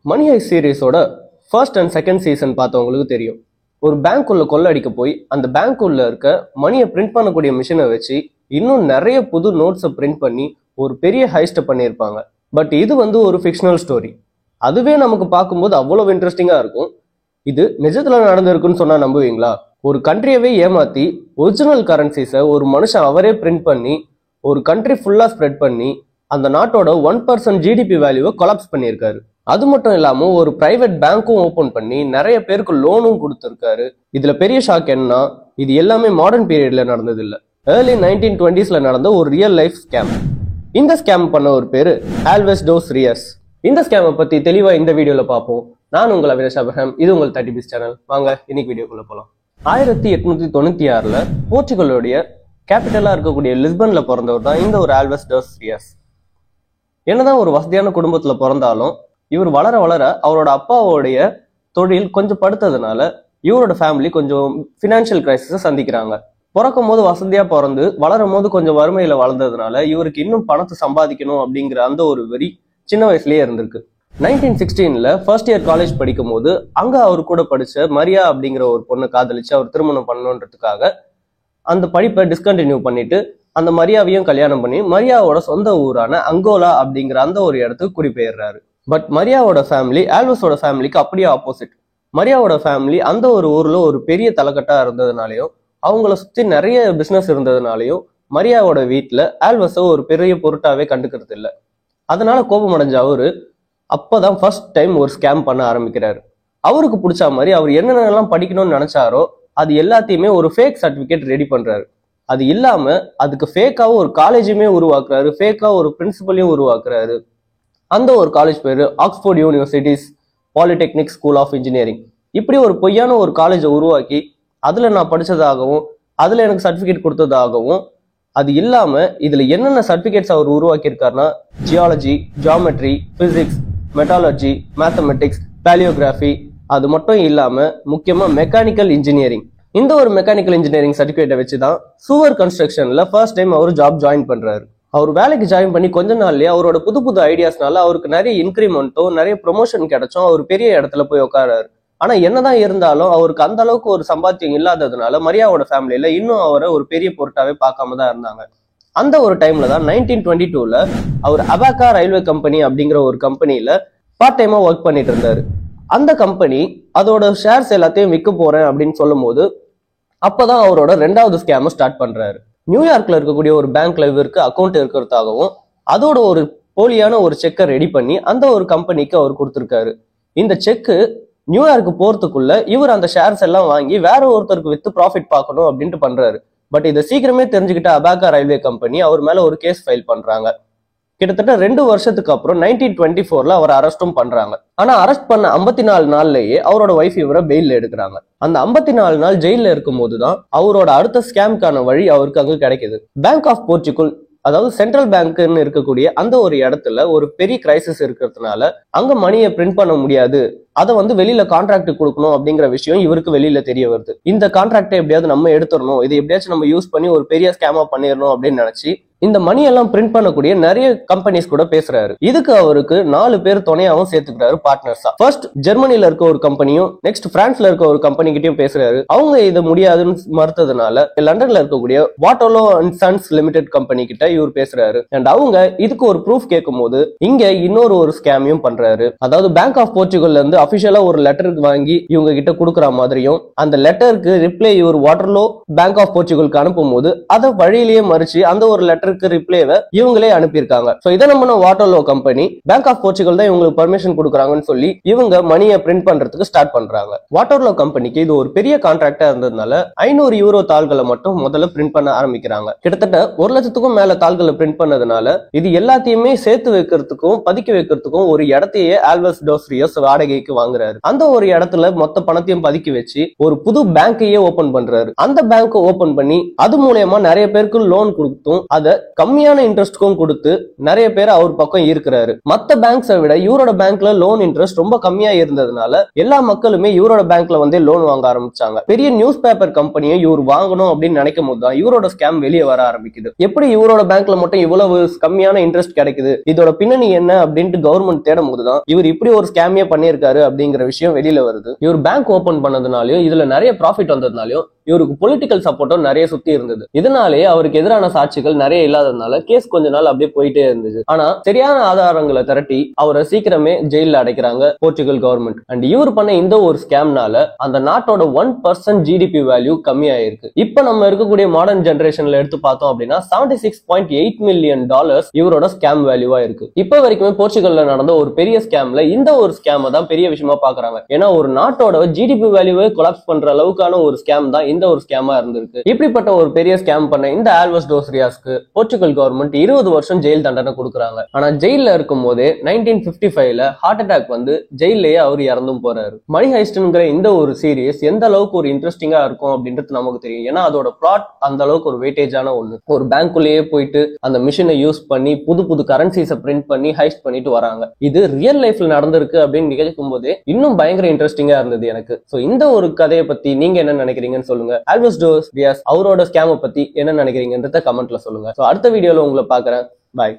மணி heist சீரீஸோட first and second season பார்த்தவங்களுக்கு தெரியும். ஒரு பேங்க் உள்ள கொள்ளடிக்க போய் அந்த பேங்க் உள்ள இருக்க மணியை பிரிண்ட் பண்ணக்கூடிய மிஷினை வச்சு இன்னும் நிறைய புது நோட்ஸை பிரிண்ட் பண்ணி ஒரு பெரிய ஹைஸ்ட்டை பண்ணியிருப்பாங்க. பட் இது ஒரு ஃபிக்ஷனல் ஸ்டோரி. அதுவே நமக்கு பார்க்கும்போது அவ்வளவு இன்ட்ரெஸ்டிங்கா இருக்கும். இது நிஜத்துல நடந்திருக்குன்னு சொன்னா நம்புவீங்களா? ஒரு கண்ட்ரியவே ஏமாத்தி ஒரிஜினல் கரன்சிஸை ஒரு மனுஷன் அவரே பிரிண்ட் பண்ணி ஒரு கண்ட்ரி ஃபுல்லா ஸ்ப்ரெட் பண்ணி அந்த நாட்டோட 1% ஜிடிபி வேல்யூவை கொலாப்ஸ் பண்ணியிருக்காரு. அது மட்டும் இல்லாம ஒரு பிரைவேட் பேங்க்கும் ஓபன் பண்ணி நிறைய பேருக்கு லோனும் கொடுத்திருக்காரு. இதுல பெரிய ஷாக் என்னன்னா, இது எல்லாமே மாடர்ன் பீரியட்ல நடந்தது இல்ல, ஏர்லி 1920s நடந்த ஒரு ரியல் லைஃப் ஸ்கேம். இந்த ஸ்கேம் பண்ண ஒரு பேரு ஆல்வஸ் டோஸ் ரியஸ். இந்த ஸ்கேமை பத்தி தெளிவா இந்த வீடியோல பார்ப்போம். நான் உங்கள் அவினாஷ் அப்ரஹாம், இது உங்கள் 30 Bits சேனல். வாங்க இன்னைக்கு வீடியோக்குள்ள போலாம். 1896ல போர்ச்சுகலுடைய கேபிட்டலா இருக்கக்கூடிய லிஸ்பன்ல பிறந்தவர் தான் இந்த ஒரு ஆல்வஸ் டோஸ் ரியஸ். என்னதான் ஒரு வசதியான குடும்பத்துல பிறந்தாலும் இவர் வளர வளர அவரோட அப்பாவோடைய தொழில் கொஞ்சம் படுத்ததுனால இவரோட ஃபேமிலி கொஞ்சம் ஃபினான்ஷியல் கிரைசிஸை சந்திக்கிறாங்க. பிறக்கும் போது வசதியா பிறந்து வளரும் போது கொஞ்சம் வறுமையில வளர்ந்ததுனால இவருக்கு இன்னும் பணத்தை சம்பாதிக்கணும் அப்படிங்கிற அந்த ஒரு வெறி சின்ன வயசுலயே இருந்திருக்கு. 1916ல ஃபர்ஸ்ட் இயர் காலேஜ் படிக்கும் போது அங்க அவர் கூட படிச்ச மரியா அப்படிங்கிற ஒரு பொண்ணு காதலிச்சு அவர் திருமணம் பண்ணணுன்றதுக்காக அந்த படிப்பை டிஸ்கண்டினியூ பண்ணிட்டு அந்த மரியாவையும் கல்யாணம் பண்ணி மரியாவோட சொந்த ஊரான அங்கோலா அப்படிங்கிற அந்த ஒரு இடத்துக்கு குடிபெயர்றாரு. பட் மரியாவோட ஃபேமிலி ஆல்வஸோட ஃபேமிலிக்கு அப்படியே ஆப்போசிட். மரியாவோட ஃபேமிலி அந்த ஒரு ஊர்ல ஒரு பெரிய தலைக்கட்டா இருந்ததுனாலையும் அவங்கள சுத்தி நிறைய பிசினஸ் இருந்ததுனாலையும் மரியாவோட வீட்டுல ஆல்வஸை ஒரு பெரிய பொருட்டாவே கண்டுக்கிறது இல்லை. அதனால கோபம் அடைஞ்ச அவரு அப்பதான் ஃபர்ஸ்ட் டைம் ஒரு ஸ்கேம் பண்ண ஆரம்பிக்கிறாரு. அவருக்கு பிடிச்ச மாதிரி அவர் என்னென்னலாம் படிக்கணும்னு நினைச்சாரோ அது எல்லாத்தையுமே ஒரு ஃபேக் சர்டிபிகேட் ரெடி பண்றாரு. அது இல்லாம அதுக்கு ஃபேக்காவும் ஒரு காலேஜுமே உருவாக்குறாரு, ஃபேக்கா ஒரு பிரின்சிபலையும் உருவாக்குறாரு. அந்த ஒரு காலேஜ் பேரு Oxford universities polytechnic school of engineering. இப்படி ஒரு பொய்யான ஒரு காலேஜை உருவாக்கி அதுல நான் படிச்சதாகவும் அதுல எனக்கு சர்டிபிகேட் கொடுத்ததாகவும், அது இல்லாம இதுல என்னென்ன சர்டிபிகேட்ஸ் அவர் உருவாக்கியிருக்காருன்னா geology, geometry, physics, metallurgy, mathematics, palaeography, அது மட்டும் இல்லாம முக்கியமா மெக்கானிக்கல் இன்ஜினியரிங். இந்த ஒரு மெக்கானிக்கல் இன்ஜினியரிங் சர்டிபிகேட்டை வச்சுதான் சுவர் கன்ஸ்ட்ரக்ஷன்ல ஃபர்ஸ்ட் டைம் அவர் ஜாப் ஜாயின் பண்றாரு. அவர் வேலைக்கு ஜாயின் பண்ணி கொஞ்ச நாள்லயே அவரோட புது புது ஐடியாஸ்னால அவருக்கு நிறைய இன்க்ரிமெண்ட்டும் நிறைய ப்ரொமோஷன் கிடைச்சும் அவர் பெரிய இடத்துல போய் உட்காராரு. ஆனா என்னதான் இருந்தாலும் அவருக்கு அந்த அளவுக்கு ஒரு சம்பாத்தியம் இல்லாததுனால மரியாவோட ஃபேமிலியில இன்னும் அவரை ஒரு பெரிய பொருட்டாவே பார்க்காம தான் இருந்தாங்க. அந்த ஒரு டைம்ல தான் 1922ல அவர் அபாக்கா ரயில்வே கம்பெனி அப்படிங்கிற ஒரு கம்பெனியில பார்ட் டைமா ஒர்க் பண்ணிட்டு இருந்தாரு. அந்த கம்பெனி அதோட ஷேர்ஸ் எல்லாத்தையும் விற்க போறேன் அப்படின்னு சொல்லும் போது அப்பதான் அவரோட 2வது ஸ்கேமை ஸ்டார்ட் பண்றாரு. நியூயார்க்ல இருக்கக்கூடிய ஒரு பேங்க்ல இவருக்கு அக்கௌண்ட் இருக்கிறதாகவும் அதோட ஒரு போலியான ஒரு செக்கை ரெடி பண்ணி அந்த ஒரு கம்பெனிக்கு அவர் கொடுத்திருக்காரு. இந்த செக்கு நியூயார்க்கு போறதுக்குள்ள இவர் அந்த ஷேர்ஸ் எல்லாம் வாங்கி வேற ஒருத்தருக்கு வித்து ப்ராஃபிட் பார்க்கணும் அப்படின்ட்டு பண்றாரு. பட் இதை சீக்கிரமே தெரிஞ்சுக்கிட்ட அபாக்கா ரயில்வே கம்பெனி அவர் மேல ஒரு கேஸ் ஃபைல் பண்றாங்க. கிட்டத்தட்ட 2 வருஷத்துக்கு அப்புறம் 1924ல அவர் அரெஸ்டும் பண்றாங்க. ஆனா அரெஸ்ட் பண்ண 54 நாள்லயே அவரோட ஒய்ஃப் இவரை பெயில்ல எடுக்கிறாங்க. அந்த 54 நாள் ஜெயில இருக்கும் போதுதான் அவரோட அடுத்த ஸ்கேம்கான வழி அவருக்கு அங்க கிடைக்குது. பேங்க் ஆஃப் போர்ச்சுகல், அதாவது சென்ட்ரல் பேங்க்னு இருக்கக்கூடிய அந்த ஒரு இடத்துல ஒரு பெரிய கிரைசிஸ் இருக்கிறதுனால அங்க மணியை பிரிண்ட் பண்ண முடியாது, அதை வெளியில கான்ட்ராக்ட் கொடுக்கணும் அப்படிங்கிற விஷயம் இவருக்கு வெளியில தெரிய வருது. இந்த கான்ட்ராக்டை எப்படியாவது நம்ம எடுத்துடணும், இதை எப்படியாச்சும் நம்ம யூஸ் பண்ணி ஒரு பெரிய ஸ்கேமா பண்ணிடணும் அப்படின்னு நினைச்சு இந்த மணி எல்லாம் பிரிண்ட் பண்ணக்கூடிய நிறைய கம்பெனிஸ் கூட பேசுறாரு. இதுக்கு அவருக்கு 4 பேர் துணையாவும் சேர்த்துக்கிறாரு பார்ட்னர்ஸா. ஃபர்ஸ்ட் ஜெர்மனில இருக்க ஒரு கம்பெனியும் நெக்ஸ்ட் பிரான்ஸ்ல இருக்க ஒரு கம்பெனி கிட்டயும் பேசுறாரு. அவங்க இது முடியாதுன்னு மறுத்ததுனால லண்டன்ல இருக்கக்கூடிய Waterloo and sons limited company கிட்ட இவர் பேசுறாரு. அண்ட் அவங்க இதுக்கு ஒரு ப்ரூஃப் கேட்கும் போது இங்க இன்னொரு ஒரு ஸ்கேமையும் பண்றாரு. அதாவது பேங்க் ஆஃப் போர்ச்சுகல்ல இருந்து அபிஷியலா ஒரு லெட்டருக்கு வாங்கி இவங்க கிட்ட கொடுக்குற மாதிரியும் அந்த லெட்டருக்கு ரிப்ளை இவர் வாட்டர்லோ பேங்க் ஆஃப் போர்ச்சுகலுக்கு அனுப்பும் போது அதை வழியிலேயே மறிச்சு அந்த ஒரு லெட்டர் ரிப்ளைவை இவங்களே அனுப்பியிருக்காங்க. சோ இதை நம்ம Waterloo company bank of Portugal தான் இவங்களுக்கு பர்மிஷன் கொடுக்குறாங்கன்னு சொல்லி இவங்க மணியை பிரிண்ட் பண்றதுக்கு ஸ்டார்ட் பண்றாங்க. வாட்டர்லோ கம்பெனிக்கு இது ஒரு பெரிய கான்ட்ராக்டா இருந்ததுனால 500 யூரோ தாள்களை மட்டும் முதல்ல பிரிண்ட் பண்ண ஆரம்பிக்கிறாங்க. கிட்டத்தட்ட 1 லட்சத்துக்கும் மேல தாள்களை பிரிண்ட் பண்ணதுனால இது எல்லாத்தையுமே சேர்த்து வைக்கிறதுக்கும் பதிக்க வைக்கிறதுக்கும் ஒரு இடத்தையே ஆல்வஸ் டோஸ் ரியஸ் வாடகைக்கு ரூபாய்க்கு வாங்குறாரு. அந்த ஒரு இடத்துல மொத்த பணத்தையும் பதுக்கி வச்சு ஒரு புது பேங்கையே ஓபன் பண்றாரு. அந்த பேங்க் ஓபன் பண்ணி அது மூலமா நிறைய பேருக்கு லோன் கொடுத்தும் அதை கம்மியான இன்ட்ரெஸ்ட்க்கும் கொடுத்து நிறைய பேர் அவர் பக்கம் ஈர்க்கிறாரு. மத்த பேங்க்ஸை விட இவரோட பேங்க்ல லோன் இன்ட்ரெஸ்ட் ரொம்ப கம்மியா இருந்ததுனால எல்லா மக்களுமே இவரோட பேங்க்ல வந்து லோன் வாங்க ஆரம்பிச்சாங்க. பெரிய நியூஸ் பேப்பர் கம்பெனியை இவர் வாங்கணும் அப்படின்னு நினைக்கும் போது தான் இவரோட ஸ்கேம் வெளியே வர ஆரம்பிக்குது. எப்படி இவரோட பேங்க்ல மட்டும் இவ்வளவு கம்மியான இன்ட்ரெஸ்ட் கிடைக்குது, இதோட பின்னணி என்ன அப்படின்ட்டு கவர்மெண்ட் தேடும் போதுதான் இவர் இப்படி ஒரு ஸ்கேமே பண்ணியிருக்காரு அப்படிங்கிற விஷயம் வெளியில வருது. இவர் பேங்க் ஓபன் பண்ணதுனாலயும் இதுல நிறைய ப்ராஃபிட் வந்ததுனாலயும் இவருக்கு பொலிட்டிக்கல் சப்போர்ட்டும் நிறைய சுத்தி இருந்தது. இதனாலேயே அவருக்கு எதிரான சாட்சிகள் நிறைய இல்லாததுனால கேஸ் கொஞ்ச நாள் அப்படியே போயிட்டே இருந்துச்சு. ஆனா சரியான ஆதாரங்களை திரட்டி அவரை சீக்கிரமே ஜெயில அடைக்கிறாங்க போர்ச்சுகல் கவர்மெண்ட். அண்ட் இவர் பண்ண இந்த ஒரு ஸ்கேம்னால அந்த நாட்டோட 1% ஜிடிபி வேல்யூ கம்மியாயிருக்கு. இப்ப நம்ம இருக்கக்கூடிய மாடர்ன் ஜெனரேஷன்ல எடுத்து பார்த்தோம் அப்படின்னா $76.8 மில்லியன் இவரோட ஸ்கேம் வேல்யூவா இருக்கு. இப்ப வரைக்குமே போர்ச்சுகல்ல நடந்த ஒரு பெரிய ஸ்கேம்ல இந்த ஒரு ஸ்கேம் தான் பெரிய விஷயமா பாக்குறாங்க. ஏன்னா ஒரு நாட்டோட ஜிடிபி வேல்யூவை கொலாப்ஸ் பண்ற அளவுக்கான ஒரு ஸ்கேம் தான் இந்த ஒரு ஸ்கேமா இருந்திருக்கு. இப்படிப்பட்ட ஒரு பெரிய ஸ்கேம் பண்ண இந்த ஆல்வஸ் டோஸ் ரியாஸ்க்கு போர்ச்சுகல் கவர்மெண்ட் 20 வருஷம் ஜெயில் தண்டனை கொடுக்குறாங்க. ஆனா ஜெயில இருக்கும் போதே 1955ல ஹார்ட் அட்டாக் வந்து ஜெயிலேயே அவர் இறந்தும் போறாரு. மணி ஹைஸ்ட்ங்கிற இந்த ஒரு சீரியஸ் எந்த அளவுக்கு ஒரு இன்ட்ரெஸ்டிங்கா இருக்கும் அப்படின்றது நமக்கு தெரியும். ஏன்னா அதோட பிளாட் அந்த அளவுக்கு ஒரு வெயிட்டேஜான ஒண்ணு. ஒரு பேங்க்குள்ளேயே போயிட்டு அந்த மிஷினை யூஸ் பண்ணி புது புது கரன்சிஸை பிரிண்ட் பண்ணி ஹைஸ்ட் பண்ணிட்டு வராங்க. இது ரியல் லைஃப்ல நடந்திருக்கு அப்படின்னு நிகழ்க்கும் போதே இன்னும் பயங்கர இன்ட்ரெஸ்டிங்கா இருந்தது எனக்கு. சோ இந்த ஒரு கதையை பத்தி நீங்க என்ன நினைக்கிறீங்கன்னு சொல்லுங்க. ஆல்வஸ் டோஸ் ரியாஸ் அவரோட ஸ்கேமை பத்தி என்ன நினைக்கிறீங்கன்றத கமெண்ட்ல சொல்லுங்க. சோ அடுத்த வீடியோல உங்களை பாக்குறேன். பாய்.